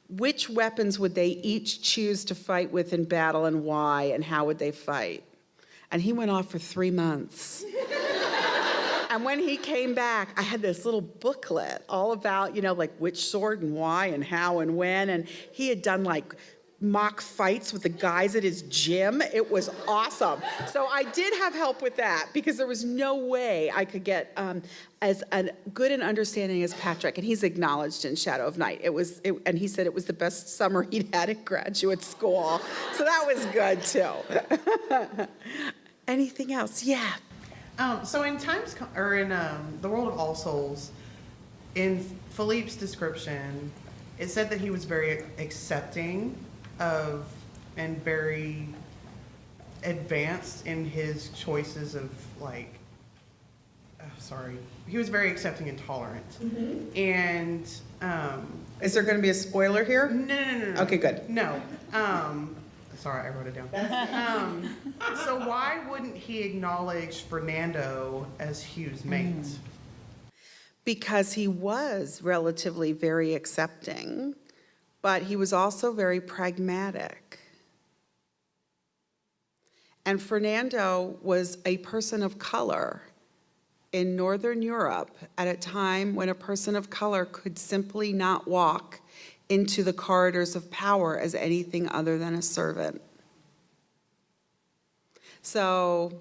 which weapons would they each choose to fight with in battle, and why, and how would they fight? And he went off for 3 months. And when he came back, I had this little booklet all about, which sword and why and how and when. And he had done mock fights with the guys at his gym. It was awesome. So I did have help with that, because there was no way I could get as good an understanding as Patrick. And he's acknowledged in Shadow of Night. And he said it was the best summer he'd had at graduate school. So that was good too. Anything else? Yeah. So in the World of All Souls, in Philippe's description, it said that he was very accepting of and very advanced in his choices of he was very accepting and tolerant. Mm-hmm. And is there going to be a spoiler here? No. Okay, good. No. Sorry, I wrote it down. So why wouldn't he acknowledge Fernando as Hugh's mate? Because he was relatively very accepting, but he was also very pragmatic. And Fernando was a person of color in Northern Europe at a time when a person of color could simply not walk into the corridors of power as anything other than a servant. So,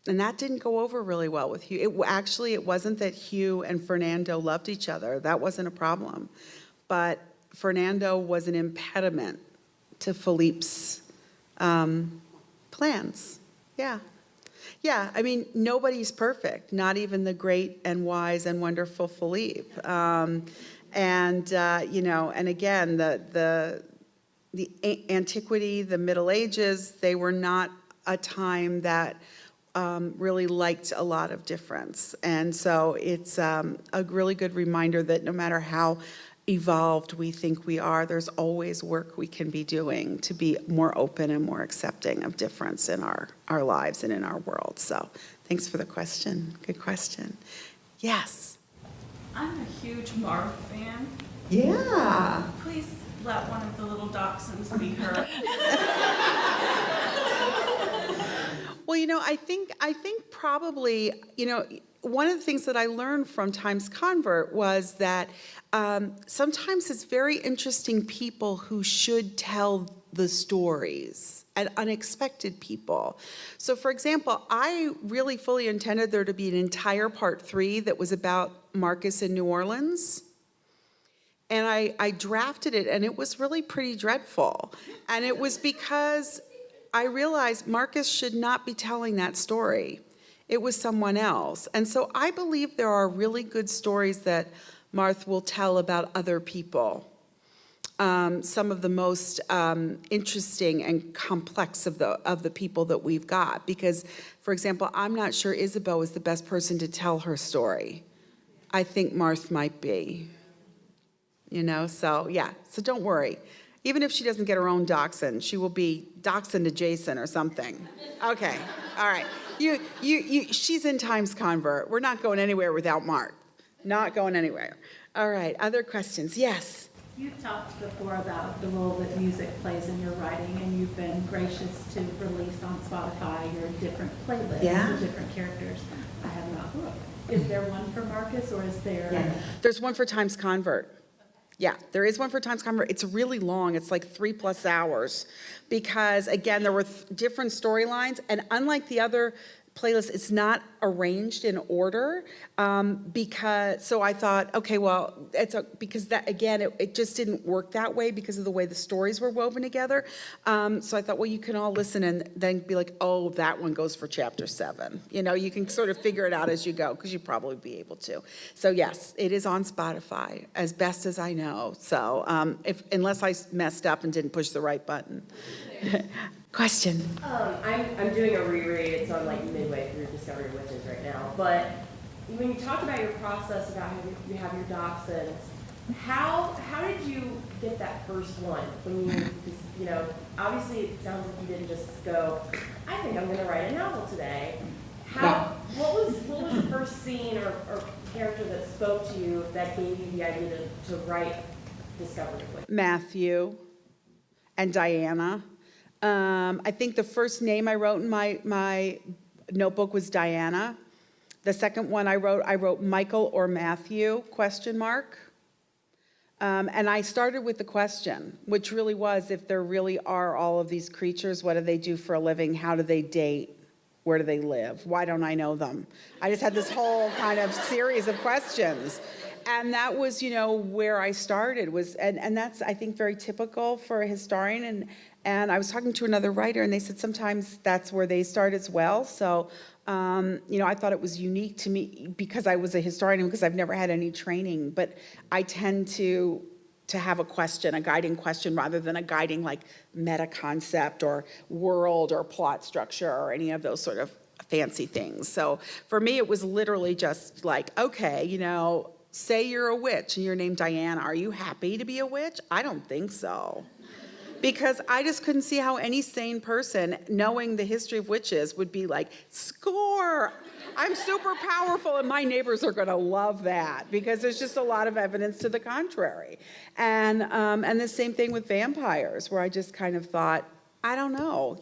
and that didn't go over really well with Hugh. It wasn't that Hugh and Fernando loved each other. That wasn't a problem. But Fernando was an impediment to Philippe's plans. Yeah. Yeah, I mean, nobody's perfect, not even the great and wise and wonderful Philippe. And again, the antiquity, the Middle Ages, they were not a time that really liked a lot of difference. And so it's a really good reminder that no matter how evolved we think we are, there's always work we can be doing to be more open and more accepting of difference in our lives and in our world. So thanks for the question. Good question. Yes. I'm a huge Marv fan. Yeah. Please let one of the little dachshunds be her. Well, I think probably, one of the things that I learned from Times Convert was that sometimes it's very interesting people who should tell the stories and unexpected people. So for example, I really fully intended there to be an entire part 3 that was about Marcus in New Orleans. And I drafted it, and it was really pretty dreadful. And it was because I realized Marcus should not be telling that story. It was someone else. And so I believe there are really good stories that Martha will tell about other people. Some of the most interesting and complex of the people that we've got. Because, for example, I'm not sure Isabeau is the best person to tell her story. I think Martha might be. So yeah, so don't worry. Even if she doesn't get her own dachshund, she will be dachshund adjacent or something. Okay, all right. She's in Times Convert. We're not going anywhere without Mark. Not going anywhere. All right, other questions? Yes. You've talked before about the role that music plays in your writing, and you've been gracious to release on Spotify your different playlists Yeah. for different characters. I have not looked. Is there one for Marcus, or is there? Yeah. There's one for Times Convert. Yeah, there is one for Times Convert. It's really long. It's like 3+ hours because, again, there were different storylines. And unlike the other playlist, it's not arranged in order so I thought, okay, well, because that, again, it just didn't work that way because of the way the stories were woven together. So I thought, well, you can all listen and then be like, oh, that one goes for chapter 7. You can sort of figure it out as you go because you probably be able to. So yes, it is on Spotify as best as I know. So unless I messed up and didn't push the right button. Question. I'm doing a reread. It's on like midway through Discovery Witches right now. But when you talk about your process about how you have your dachshunds, how did you get that first one? When obviously it sounds like you didn't just go, I think I'm going to write a novel today. What was the first scene or character that spoke to you that gave you the idea to write Discovery Witches? Matthew and Diana. I think the first name I wrote in my notebook was Diana. The second one I wrote Michael or Matthew, ? And I started with the question, which really was, if there really are all of these creatures, what do they do for a living? How do they date? Where do they live? Why don't I know them? I just had this whole kind of series of questions. And that was, where I started and that's, I think, very typical for a historian. And I was talking to another writer, and they said sometimes that's where they start as well. So, I thought it was unique to me because I was a historian and because I've never had any training. But I tend to have a question, a guiding question, rather than a guiding like meta concept or world or plot structure or any of those sort of fancy things. So for me, it was literally just like, okay, say you're a witch and you're named Diana. Are you happy to be a witch? I don't think so. Because I just couldn't see how any sane person, knowing the history of witches, would be like, score! I'm super powerful and my neighbors are going to love that because there's just a lot of evidence to the contrary. And the same thing with vampires, where I just kind of thought, I don't know,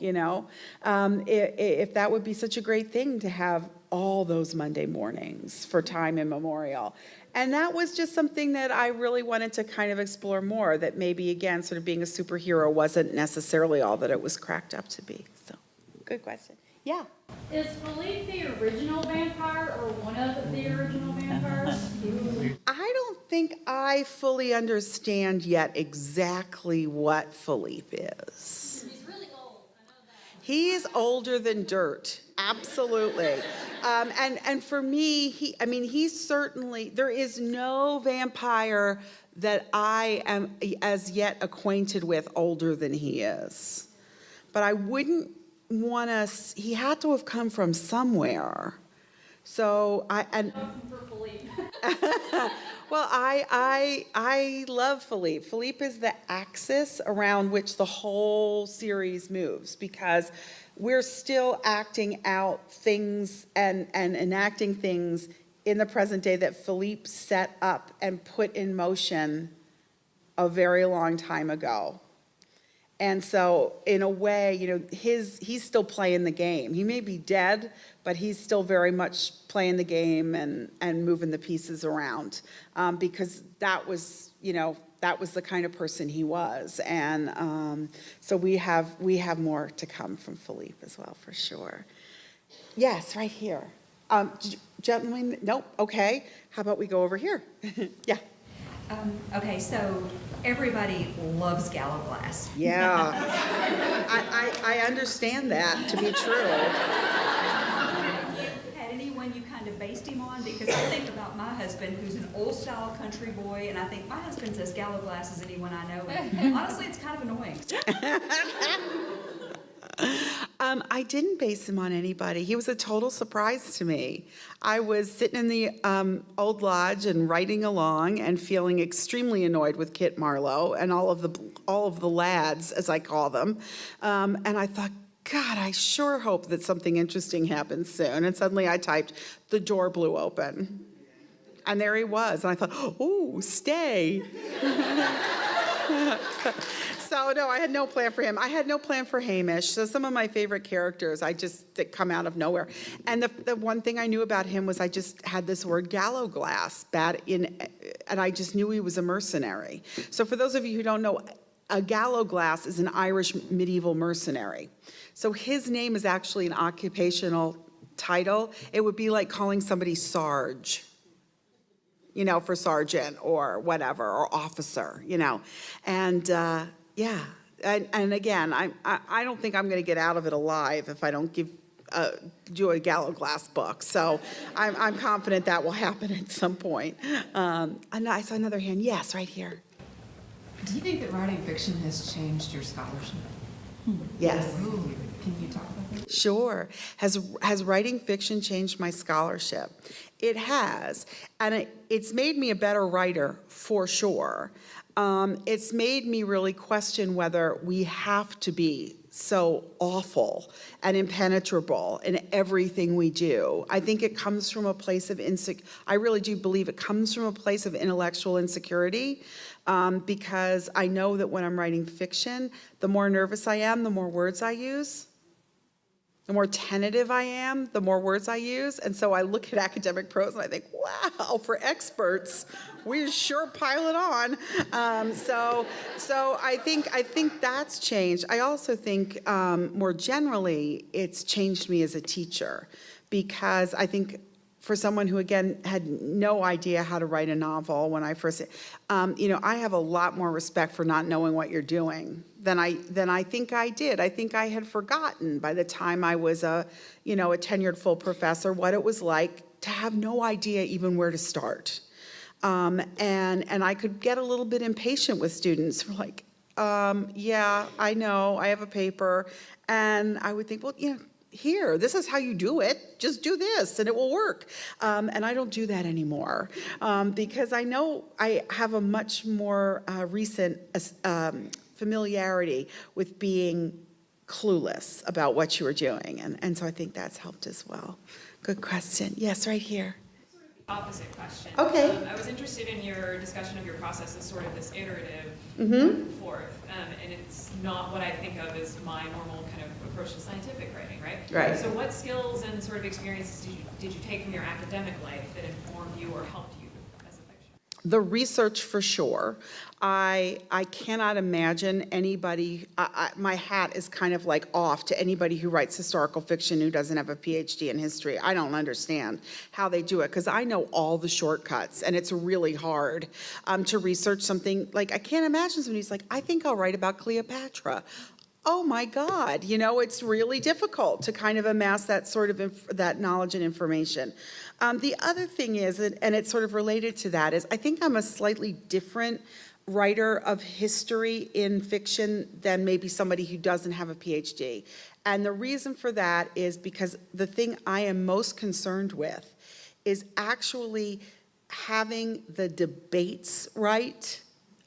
if that would be such a great thing to have all those Monday mornings for time immemorial. And that was just something that I really wanted to kind of explore more, that maybe, again, sort of being a superhero wasn't necessarily all that it was cracked up to be. So, good question. Yeah. Is Philippe the original vampire or one of the original vampires? I don't think I fully understand yet exactly what Philippe is. He's really old, I know that. He is older than dirt, absolutely. And for me, he's certainly, there is no vampire that I am as yet acquainted with older than he is. But I wouldn't want to, he had to have come from somewhere. So Nothing for Philippe. well, I love Philippe. Philippe is the axis around which the whole series moves, because we're still acting out things and enacting things in the present day that Philippe set up and put in motion a very long time ago. And so, in a way, he's still playing the game. He may be dead, but he's still very much playing the game and moving the pieces around, because that was the kind of person he was. And so we have more to come from Philippe as well, for sure. Yes, right here. Gentlemen, nope, okay. How about we go over here? Yeah. Okay, so everybody loves Gallowglass. Yeah. I understand that to be true. Had anyone you kind of based him on? Because I think about my husband, who's an old-style country boy, and I think my husband's as Gallowglass as anyone I know. And honestly, it's kind of annoying. I didn't base him on anybody. He was a total surprise to me. I was sitting in the old lodge and writing along and feeling extremely annoyed with Kit Marlowe and all of the lads, as I call them. And I thought, God, I sure hope that something interesting happens soon. And suddenly I typed, the door blew open. And there he was. And I thought, oh, stay. So no, I had no plan for him. I had no plan for Hamish. So some of my favorite characters, that come out of nowhere. And the one thing I knew about him was I just had this word Gallowglass, and I just knew he was a mercenary. So for those of you who don't know, a Gallowglass is an Irish medieval mercenary. So his name is actually an occupational title. It would be like calling somebody Sarge, for sergeant or whatever, or officer, And yeah, and again, I don't think I'm going to get out of it alive if I don't do a Gallowglass book. So I'm confident that will happen at some point. And I saw another hand. Yes, right here. Do you think that writing fiction has changed your scholarship? Yes. Ooh, can you talk about that? Sure. Has writing fiction changed my scholarship? It has, and it's made me a better writer, for sure. It's made me really question whether we have to be so awful and impenetrable in everything we do. I think it comes from a place of I really do believe it comes from a place of intellectual insecurity, because I know that when I'm writing fiction, the more nervous I am, the more words I use. The more tentative I am, the more words I use. And so I look at academic prose and I think, wow, for experts, we sure pile it on. So I think that's changed. I also think more generally, it's changed me as a teacher, because I think for someone who, again, had no idea how to write a novel when I first, I have a lot more respect for not knowing what you're doing than I think I did. I think I had forgotten by the time I was a tenured full professor what it was like to have no idea even where to start. And I could get a little bit impatient with students who were like, yeah, I know, I have a paper. And I would think, well, here, this is how you do it. Just do this and it will work. And I don't do that anymore, because I know I have a much more recent familiarity with being clueless about what you were doing. And so I think that's helped as well. Good question. Yes, right here. Sort of the opposite question. Okay. I was interested in your discussion of your process as sort of this iterative forth, and it's not what I think of as my normal kind of approach to scientific writing, right? Right. So what skills and sort of experiences did you take from your academic life that informed you or helped you as a The research for sure. I cannot imagine anybody, my hat is kind of like off to anybody who writes historical fiction who doesn't have a PhD in history. I don't understand how they do it because I know all the shortcuts and it's really hard to research something. Like I can't imagine somebody's like, I think I'll write about Cleopatra. Oh my God, you know, it's really difficult to kind of amass that sort of that knowledge and information. The other thing is, and it's sort of related to that, is I think I'm a slightly different writer of history in fiction than maybe somebody who doesn't have a PhD. And the reason for that is because the thing I am most concerned with is actually having the debates right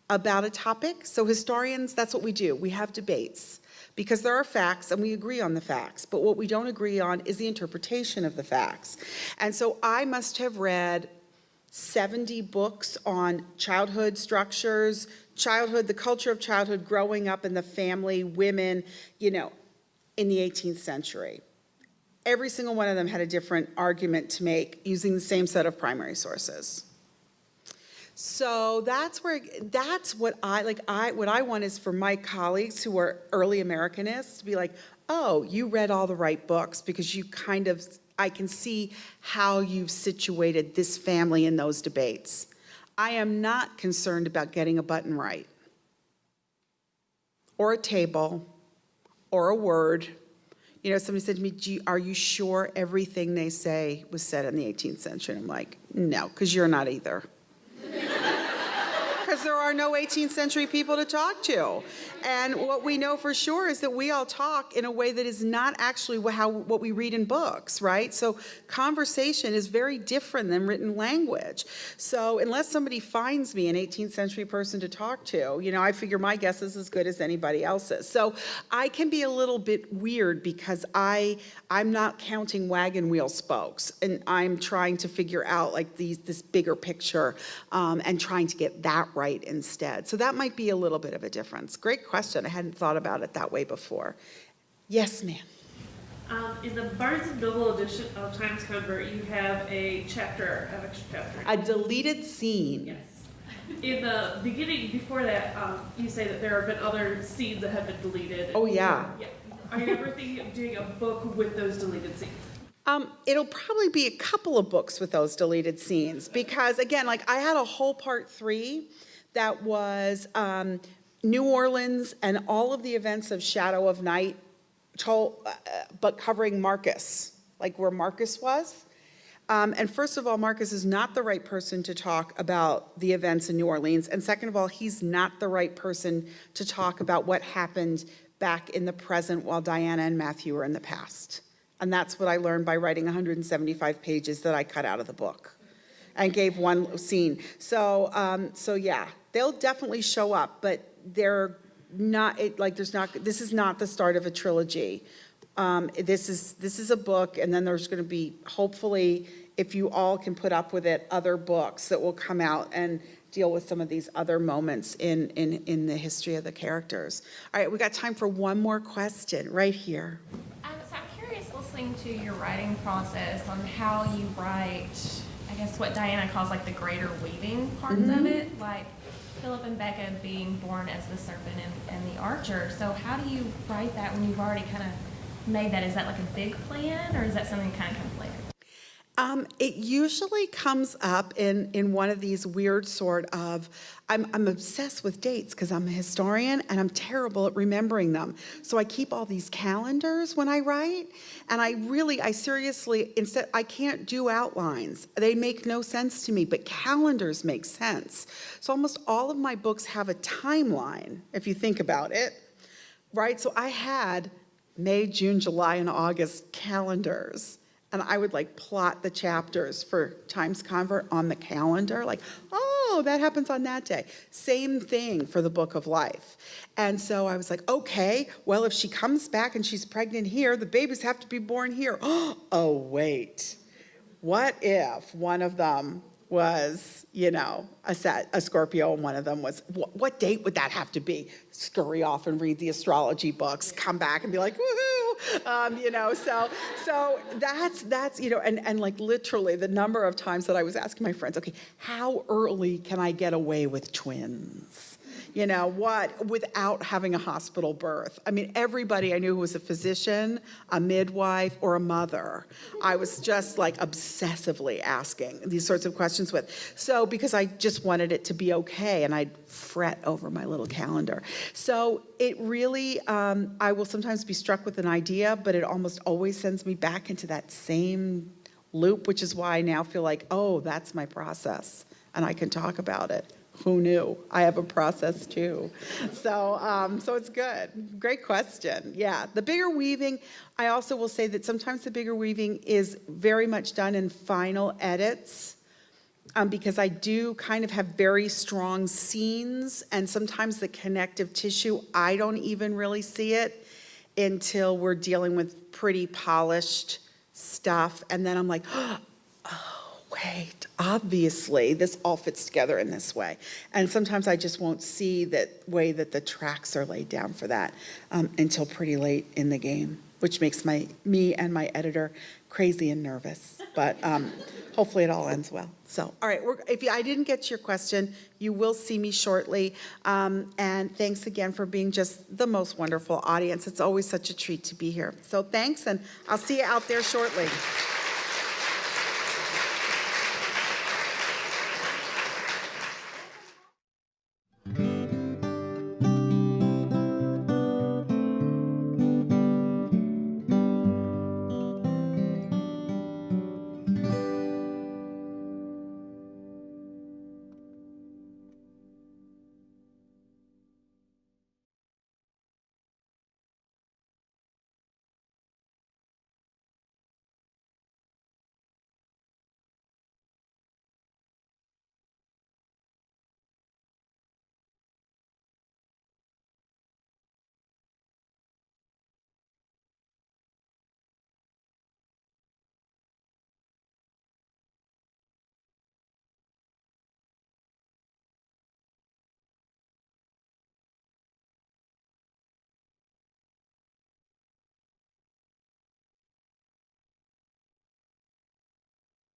about a topic. So historians, that's what we do. We have debates because there are facts and we agree on the facts, but what we don't agree on is the interpretation of the facts. And so I must have read 70 books on childhood structures, childhood, the culture of childhood, growing up in the family, women, you know, in the 18th century. Every single one of them had a different argument to make using the same set of primary sources. So that's what I want is for my colleagues who are early Americanists to be like, oh, you read all the right books because you kind of, I can see how you've situated this family in those debates. I am not concerned about getting a button right, or a table, or a word. You know, somebody said to me, are you sure everything they say was said in the 18th century? I'm like, no, because you're not either. Because there are no 18th century people to talk to. And what we know for sure is that we all talk in a way that is not actually what we read in books, right? So conversation is very different than written language. So unless somebody finds me an 18th century person to talk to, you know, I figure my guess is as good as anybody else's. So I can be a little bit weird because I'm not counting wagon wheel spokes, and I'm trying to figure out like this bigger picture and trying to get that right instead. So that might be a little bit of a difference. Great question. I hadn't thought about it that way before. Yes, ma'am. In the Barnes & Noble edition of Times Convert, you have an extra chapter. A deleted scene. Yes. In the beginning, before that, you say that there have been other scenes that have been deleted. Oh, yeah. Yeah. Are you ever thinking of doing a book with those deleted scenes? It'll probably be a couple of books with those deleted scenes because, again, like I had a whole part 3 that was New Orleans and all of the events of Shadow of Night, but covering Marcus, like where Marcus was. And first of all, Marcus is not the right person to talk about the events in New Orleans. And second of all, he's not the right person to talk about what happened back in the present while Diana and Matthew were in the past. And that's what I learned by writing 175 pages that I cut out of the book and gave one scene. So yeah, they'll definitely show up, but they're not, this is not the start of a trilogy. This is a book, and then there's gonna be, hopefully, if you all can put up with it, other books that will come out and deal with some of these other moments in the history of the characters. All right, we got time for one more question, right here. So I'm curious, listening to your writing process on how you write, I guess what Diana calls like the greater weaving parts of it, like Philip and Becca being born as the serpent and the archer. So how do you write that when you've already kind of made that? Is that like a big plan, or is that something that kind of comes later? It usually comes up in one of these weird sort of, I'm obsessed with dates because I'm a historian and I'm terrible at remembering them. So I keep all these calendars when I write, and I seriously, instead, I can't do outlines. They make no sense to me, but calendars make sense. So almost all of my books have a timeline, if you think about it, right? So I had May, June, July, and August calendars. And I would like plot the chapters for Times Convert on the calendar, like, oh, that happens on that day. Same thing for the Book of Life. And so I was like, okay, well, if she comes back and she's pregnant here, the babies have to be born here. Oh, wait. What if one of them was, you know, a Scorpio, and one of them was, what date would that have to be? Scurry off and read the astrology books, come back and be like, woohoo, So that's, and like literally the number of times that I was asking my friends, okay, how early can I get away with twins? Without having a hospital birth. I mean, everybody I knew who was a physician, a midwife, or a mother, I was just like obsessively asking these sorts of questions with. So, because I just wanted it to be okay, and I'd fret over my little calendar. So it really, I will sometimes be struck with an idea, but it almost always sends me back into that same loop, which is why I now feel like, oh, that's my process, and I can talk about it. Who knew? I have a process too. So it's good. Great question. Yeah. The bigger weaving, I also will say that sometimes the bigger weaving is very much done in final edits because I do kind of have very strong scenes, and sometimes the connective tissue, I don't even really see it until we're dealing with pretty polished stuff. And then I'm like, oh, wait, obviously this all fits together in this way. And sometimes I just won't see that way that the tracks are laid down for that until pretty late in the game, which makes me and my editor crazy and nervous. But hopefully it all ends well. So, all right, I didn't get to your question, you will see me shortly. And thanks again for being just the most wonderful audience. It's always such a treat to be here. So thanks, and I'll see you out there shortly.